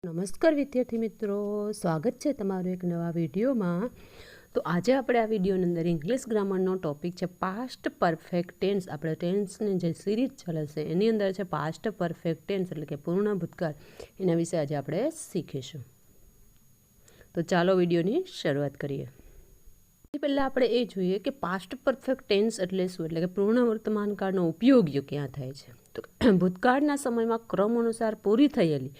નમસ્કાર વિદ્યાર્થી મિત્રો, સ્વાગત છે તમારું એક નવા વિડીયોમાં. તો આજે આપણે આ વિડીયોની અંદર ઇંગ્લિશ ગ્રામરનો ટોપિક છે પાસ્ટ પરફેક્ટ ટેન્સ. આપણે ટેન્સની જે સિરીઝ ચાલે છે એની અંદર છે પાસ્ટ પરફેક્ટ ટેન્સ એટલે કે પૂર્ણ ભૂતકાળ. એના વિશે આજે આપણે શીખીશું. તો ચાલો વિડીયોની શરૂઆત કરીએ. પહેલાં આપણે એ જોઈએ કે પાસ્ટ પરફેક્ટ ટેન્સ એટલે શું, એટલે કે પૂર્ણ વર્તમાન કાળનો ઉપયોગ ક્યાં થાય છે. તો ભૂતકાળના સમયમાં ક્રમ અનુસાર પૂરી થયેલી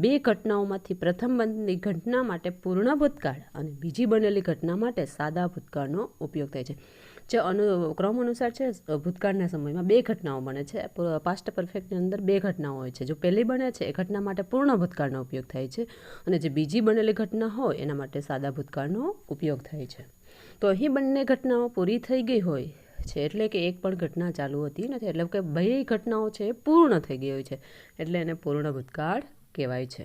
બે ઘટનાઓમાંથી પ્રથમ બનેલી ઘટના માટે પૂર્ણ ભૂતકાળ અને બીજી બનેલી ઘટના માટે સાદા ભૂતકાળનો ઉપયોગ થાય છે. જે ક્રમ અનુસાર છે ભૂતકાળના સમયમાં બે ઘટનાઓ બને છે. પાસ્ટ પરફેક્ટની અંદર બે ઘટનાઓ હોય છે. જો પહેલી બને છે એ ઘટના માટે પૂર્ણ ભૂતકાળનો ઉપયોગ થાય છે અને જે બીજી બનેલી ઘટના હોય એના માટે સાદા ભૂતકાળનો ઉપયોગ થાય છે. તો અહીં બંને ઘટનાઓ પૂરી થઈ ગઈ હોય છે એટલે કે એક પણ ઘટના ચાલુ હતી નથી, એટલે કે બે ઘટનાઓ છે એ પૂર્ણ થઈ ગઈ હોય છે એટલે એને પૂર્ણ ભૂતકાળ કહેવાય છે.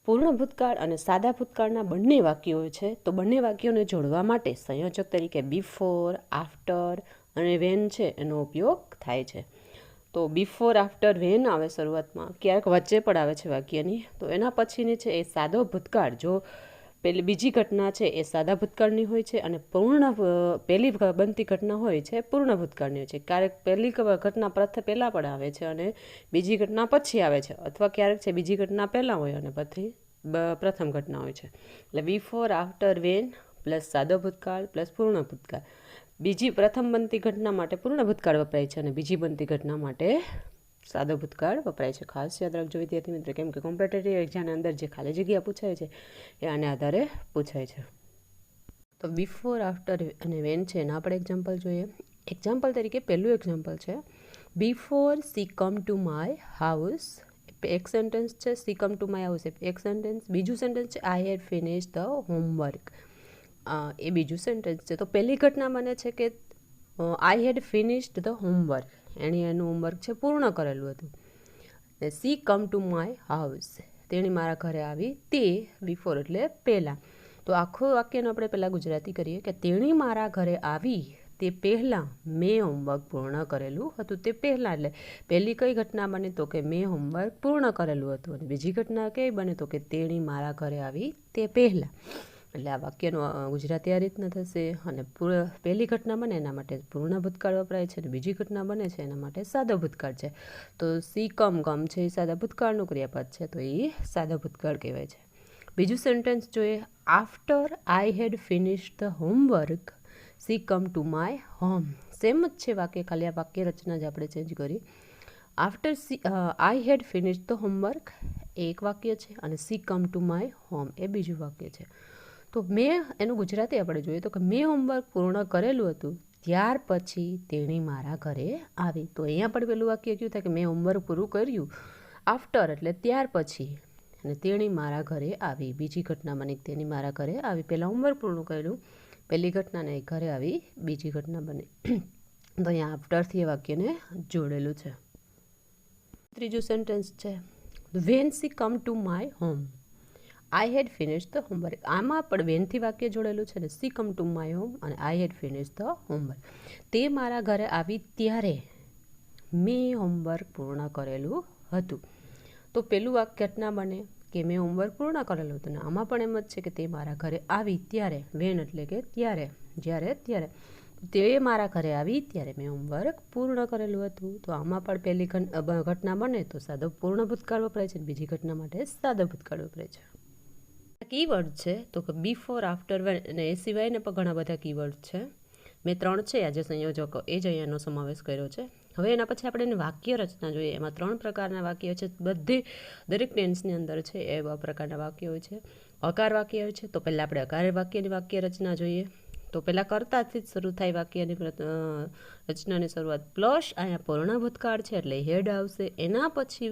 પૂર્ણ ભૂતકાળ અને સાદા ભૂતકાળના બંને વાક્યો છે. તો બંને વાક્યોને જોડવા માટે સંયોજક તરીકે બિફોર, આફ્ટર અને વેન છે એનો ઉપયોગ થાય છે. તો બિફોર, આફ્ટર, વેન આવે શરૂઆતમાં, ક્યારેક વચ્ચે પણ આવે છે વાક્યની. તો એના પછીની છે એ સાદો ભૂતકાળ. જો પેલી બીજી ઘટના છે એ સાદા ભૂતકાળની હોય છે અને પહેલી બનતી ઘટના હોય છે પૂર્ણ ભૂતકાળની હોય છે. ક્યારેક પહેલી ઘટના પહેલાં પણ આવે છે અને બીજી ઘટના પછી આવે છે, અથવા ક્યારેક છે બીજી ઘટના પહેલાં હોય અને પછી પ્રથમ ઘટના હોય છે. એટલે બિફોર, આફ્ટર, વેન પ્લસ સાદો ભૂતકાળ પ્લસ પૂર્ણ ભૂતકાળ. બીજી પ્રથમ બનતી ઘટના માટે પૂર્ણ ભૂતકાળ વપરાય છે અને બીજી બનતી ઘટના માટે સાદો ભૂતકાળ વપરાય છે. ખાસ યાદ રાખજો વિદ્યાર્થી મિત્રો, કેમ કે કોમ્પિટિટિવ એક્ઝામની અંદર જે ખાલી જગ્યા પૂછાય છે એ આને આધારે પૂછાય છે. તો બિફોર, આફ્ટર અને વેન છે એના આપણે એક્ઝામ્પલ જોઈએ. એક્ઝામ્પલ તરીકે પહેલું એક્ઝામ્પલ છે before she come to my house. એક સેન્ટેન્સ છે she come to my house એક સેન્ટેન્સ. બીજું સેન્ટેન્સ છે I had finish the homework. એ બીજું સેન્ટેન્સ છે. તો પહેલી ઘટના બને છે કે I had finished the homework, એણે એનું હોમવર્ક છે પૂર્ણ કરેલું હતું. She come to my house, તેણી મારા ઘરે આવી. તે બિફોર એટલે પહેલાં. તો આખું વાક્યનું આપણે પહેલાં ગુજરાતી કરીએ કે તેણી મારા ઘરે આવી તે પહેલાં મેં હોમવર્ક પૂર્ણ કરેલું હતું. તે પહેલાં એટલે પહેલી કઈ ઘટના બને તો કે મેં હોમવર્ક પૂર્ણ કરેલું હતું અને બીજી ઘટના કઈ બને તો કે તેણી મારા ઘરે આવી તે પહેલાં. એટલે આ વાક્યનું ગુજરાતી આ રીતના થશે. અને પહેલી ઘટના બને એના માટે પૂર્ણ ભૂતકાળ વપરાય છે અને બીજી ઘટના બને છે એના માટે સાદો ભૂતકાળ છે. તો સી કમ છે એ સાદા ભૂતકાળનું ક્રિયાપદ છે, તો એ સાદો ભૂતકાળ કહેવાય છે. બીજું સેન્ટેન્સ જોઈએ after I had finish the homework she come to my home. Same જ છે વાક્ય, ખાલી આ વાક્ય રચના જ આપણે ચેન્જ કરી. After I had finish the homework એ એક વાક્ય છે અને we come to my home એ બીજું વાક્ય છે. તો મેં એનું ગુજરાતી આપણે જોઈએ તો કે મેં હોમવર્ક પૂર્ણ કરેલું હતું ત્યાર પછી તેણી મારા ઘરે આવી. તો અહીંયા પણ પેલું વાક્ય કયું થાય કે મેં હોમવર્ક પૂરું કર્યું, આફ્ટર એટલે ત્યાર પછી, અને તેણી મારા ઘરે આવી. બીજી ઘટના બની તેણી મારા ઘરે આવી. પહેલાં હોમવર્ક પૂર્ણ કર્યું, પહેલી ઘટનાને ઘરે આવી, બીજી ઘટના બની. તો અહીંયા આફ્ટરથી એ વાક્યને જોડેલું છે. ત્રીજું સેન્ટેન્સ છે when she come to my home I had finish the homework. આમાં પણ વેનથી વાક્ય જોડેલું છે ને she come to my home અને I had finish the homework. તે મારા ઘરે આવી ત્યારે મેં હોમવર્ક પૂર્ણ કરેલું હતું. તો પેલું ઘટના બને કે મેં હોમવર્ક પૂર્ણ કરેલું હતું ને આમાં પણ એમ જ છે કે તે મારા ઘરે આવી ત્યારે, વેન એટલે કે ત્યારે, જ્યારે ત્યારે. તે મારા ઘરે આવી ત્યારે મેં હોમવર્ક પૂર્ણ કરેલું હતું. તો આમાં પણ પહેલી ઘટના બને તો સાદો પૂર્ણ ભૂતકાળ વપરાય છે, બીજી ઘટના માટે સાદો ભૂતકાળ વપરાય છે. કીવર્ડ છે તો કે બિફોર, આફ્ટર, વેન અને એ સિવાયને પણ ઘણા બધા કીવર્ડ છે. મેં 3 છે આજે સંયોજકો એ જ અહીંયાનો સમાવેશ કર્યો છે. હવે એના પછી આપણે એને વાક્ય રચના જોઈએ. એમાં 3 પ્રકારના વાક્ય છે. દરેક ટેન્સની અંદર છે એવા પ્રકારના વાક્ય હોય છે. અકાર વાક્ય હોય છે. તો પહેલાં આપણે અકાર વાક્યની વાક્ય રચના જોઈએ. તો પહેલાં કર્તાથી જ શરૂ થાય વાક્યની રચનાની શરૂઆત. પ્લસ અહીંયા પૂર્ણ ભૂતકાળ છે એટલે હેડ આવશે. એના પછી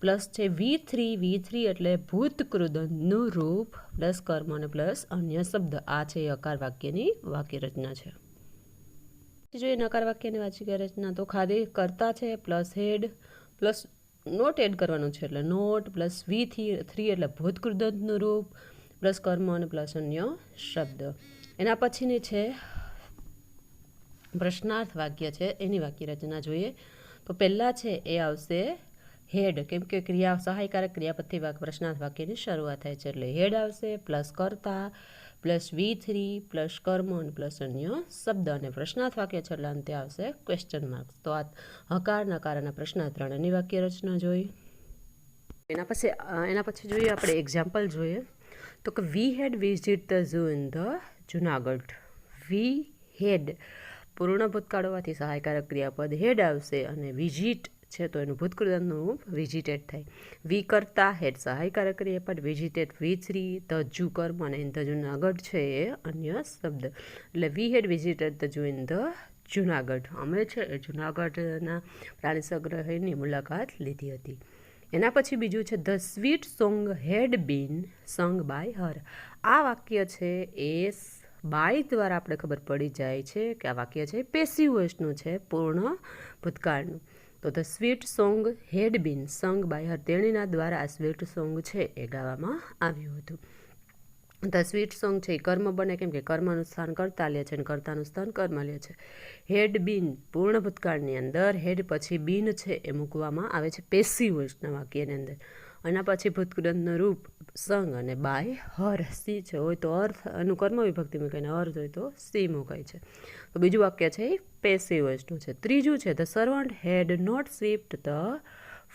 પ્લસ છે V3 એટલે ભૂતકૃદંતનું રૂપ પ્લસ કર્મ અને પ્લસ અન્ય શબ્દ. આ છે અકાર વાક્યની વાક્ય રચના છે. જોઈએ નકાર વાક્યની વાક્ય રચના તો ખાલી કર્તા છે plus had plus not add કરવાનું છે એટલે નોટ પ્લસ V3 એટલે ભૂતકૃદંતનું રૂપ પ્લસ કર્મ અને પ્લસ અન્ય શબ્દ. એના પછીની છે પ્રશ્નાર્થ વાક્ય છે એની વાક્ય રચના જોઈએ. તો પહેલાં છે એ આવશે હેડ, કેમ કે ક્રિયા સહાયકારક ક્રિયાપદથી પ્રશ્નાર્થ વાક્યની શરૂઆત થાય છે, એટલે હેડ આવશે પ્લસ કર્તા પ્લસ V3 પ્લસ કર્મ અને પ્લસ અન્ય શબ્દ, અને પ્રશ્નાર્થ વાક્ય છે એટલે અંતે આવશે ક્વેશ્ચન માર્ક્સ. તો આ હકાર નકાર અને પ્રશ્નાર્થ ત્રણની વાક્ય રચના જોઈ. એના પછી જોઈએ આપણે એક્ઝામ્પલ જોઈએ તો કે we had visit the zoo in the Junagadh. We had પૂર્ણ ભૂતકાળ હોવાથી સહાયકારક ક્રિયાપદ હેડ આવશે, અને વિઝિટ છે તો એનું ભૂતકૃતનું રૂપ વિઝિટેડ થાય. વી કરતા હેડ સહાયકારક ક્રિયાપદ, વિઝિટેડ V3, ધ જૂ કર્મ અને ઇન ધ જુનાગઢ છે એ અન્ય શબ્દ. એટલે we had visited the zoo in the Junagadh, અમે છે એ જુનાગઢના પ્રાણી સંગ્રહાલયની મુલાકાત લીધી હતી. એના પછી બીજું છે the sweet song had been sung by હર. આ વાક્ય છે એ બાય દ્વારા આપણે ખબર પડી જાય છે કે આ વાક્ય છે પેસિવ વોઇસનું છે, પૂર્ણ ભૂતકાળનું. તો the sweet song had been sung by હર, તેણીના દ્વારા આ સ્વીટ સોંગ છે એ ગાવામાં આવ્યું હતું. ધ સ્વીટ સોંગ છે એ કર્મ બને, કેમ કે કર્મનું સ્થાન કર્તા લે છે અને કર્તાનું સ્થાન કર્મ લે છે. હેડ બીન પૂર્ણ ભૂતકાળની અંદર હેડ પછી બીન છે એ મૂકવામાં આવે છે પેસિવ વોઇસના વાક્યની અંદર. એના પછી ભૂતકૃતનું રૂપ સંગ અને બાય હર સી છે, હોય તો અર્થ એનું કર્મ વિભક્તિ મૂકીને અર્થ હોય તો સી મુકાય છે. તો બીજું વાક્ય છે એ પેસિવ વોઇસનું છે. ત્રીજું છે the servant had not swept the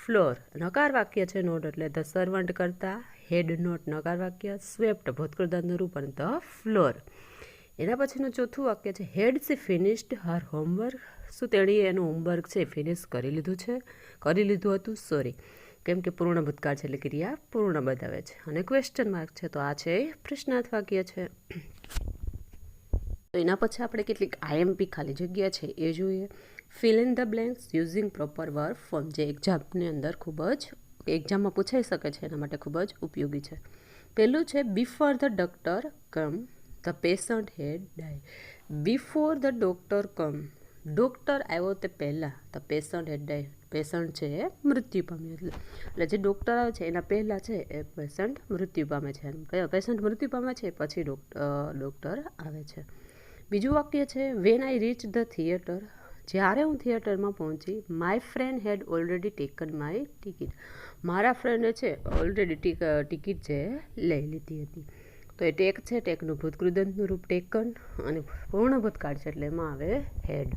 floor. નકાર વાક્ય છે નોટ, એટલે ધ સર્વન્ટ કરતા હેડ નોટ નકાર વાક્ય, સ્વેપ્ટ ભૂતકૃતનું રૂપ અને ધ ફ્લોર. એના પછીનું ચોથું વાક્ય છે હેડ સી ફિનિશ્ડ હર હોમવર્ક. શું તેણીએ એનું હોમવર્ક છે ફિનિશ કરી લીધું હતું, સોરી, કેમ કે પૂર્ણ ભૂતકાળ છે એટલે ક્રિયા પૂર્ણ બતાવે છે. અને ક્વેશ્ચન માર્ક છે તો આ છે પ્રશ્નાર્થ વાક્ય છે. તો એના પછી આપણે કેટલીક IMP ખાલી જગ્યા છે એ જોઈએ. Fill in the blanks using proper verb form, જે એક્ઝામની અંદર ખૂબ જ એક્ઝામમાં પૂછાઈ શકે છે, એના માટે ખૂબ જ ઉપયોગી છે. પહેલું છે before the doctor come the patient had die. Before the doctor come, doctor આવ્યો તે પહેલાં the patient had die, patient છે એ મૃત્યુ પામ્યું. એટલે જે ડૉક્ટર આવે છે એના પહેલાં છે એ પેશન્ટ મૃત્યુ પામે છે. પેશન્ટ મૃત્યુ પામે છે પછી ડૉક્ટર આવે છે. બીજું વાક્ય છે when I reach the theatre. જ્યારે હું થિયેટરમાં પહોંચી my friend had already taken my ticket. મારા ફ્રેન્ડે છે ઓલરેડી ટિકિટ છે લઈ લીધી હતી. તો એ ટેક છે, ટેકનું ભૂતકૃતનું રૂપ ટેકન અને પૂર્ણ ભૂતકાળ છે એટલે એમાં આવે હેડ.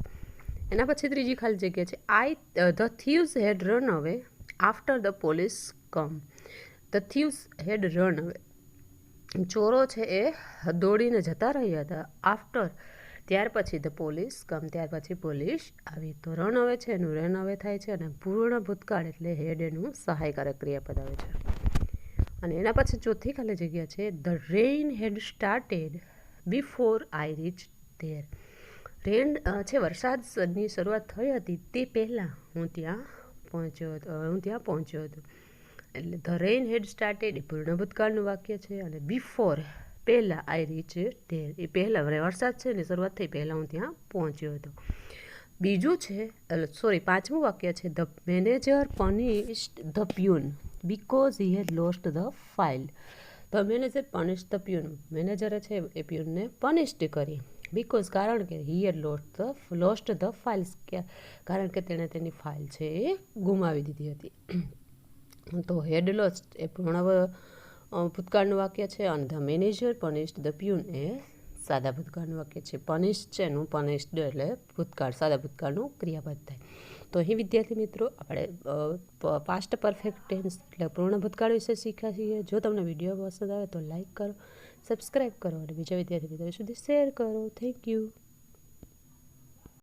એના પછી ત્રીજી ખાલી જગ્યા છે the thieves had run away after the police come. The thieves had run away, ચોરો છે એ દોડીને જતા રહ્યા હતા. આફ્ટર ત્યાર પછી ધ પોલીસ કમ, ત્યાર પછી પોલીસ આવી. તો રન અવે છે એનું રન અવે થાય છે, અને પૂર્ણ ભૂતકાળ એટલે હેડ એનું સહાયકારક ક્રિયાપદ આવે છે. અને એના પછી ચોથી ખાલી જગ્યા છે the rain had started before I reach there. Rain છે વરસાદની શરૂઆત થઈ હતી તે પહેલાં હું ત્યાં પહોંચ્યો હતો. એટલે ધ રેઇન હેડ સ્ટાર્ટેડ એ પૂર્ણ ભૂતકાળનું વાક્ય છે, અને બિફોર પહેલાં આઈ રીચ ધેર એ પહેલાં વરસાદ છે ને શરૂઆત થઈ પહેલાં હું ત્યાં પહોંચ્યો હતો. બીજું છે પાંચમું વાક્ય છે the manager punished the peon because he had lost the file. The manager punished the peon, મેનેજરે છે એ પ્યુનને પનિશ્ડ કરી, બિકોઝ કારણ કે he had lost the files, કારણ કે તેણે તેની ફાઇલ છે એ ગુમાવી દીધી હતી. તો હેડ લોસ્ટ એ પૂર્ણ ભૂતકાળનું વાક્ય છે, અને the manager punished the peon એ સાદા ભૂતકાળનું વાક્ય છે. પનિશ્ડ છે એનું પનિશ્ડ એટલે ભૂતકાળ, સાદા ભૂતકાળનું ક્રિયાપદ થાય. તો અહીં વિદ્યાર્થી મિત્રો આપણે પાસ્ટ પરફેક્ટ ટેન્સ એટલે પૂર્ણ ભૂતકાળ વિશે શીખ્યા છીએ. જો તમને વિડીયો પસંદ આવે તો લાઇક કરો, સબસ્ક્રાઈબ કરો અને બીજા વિદ્યાર્થી મિત્રો સુધી શેર કરો. Thank you.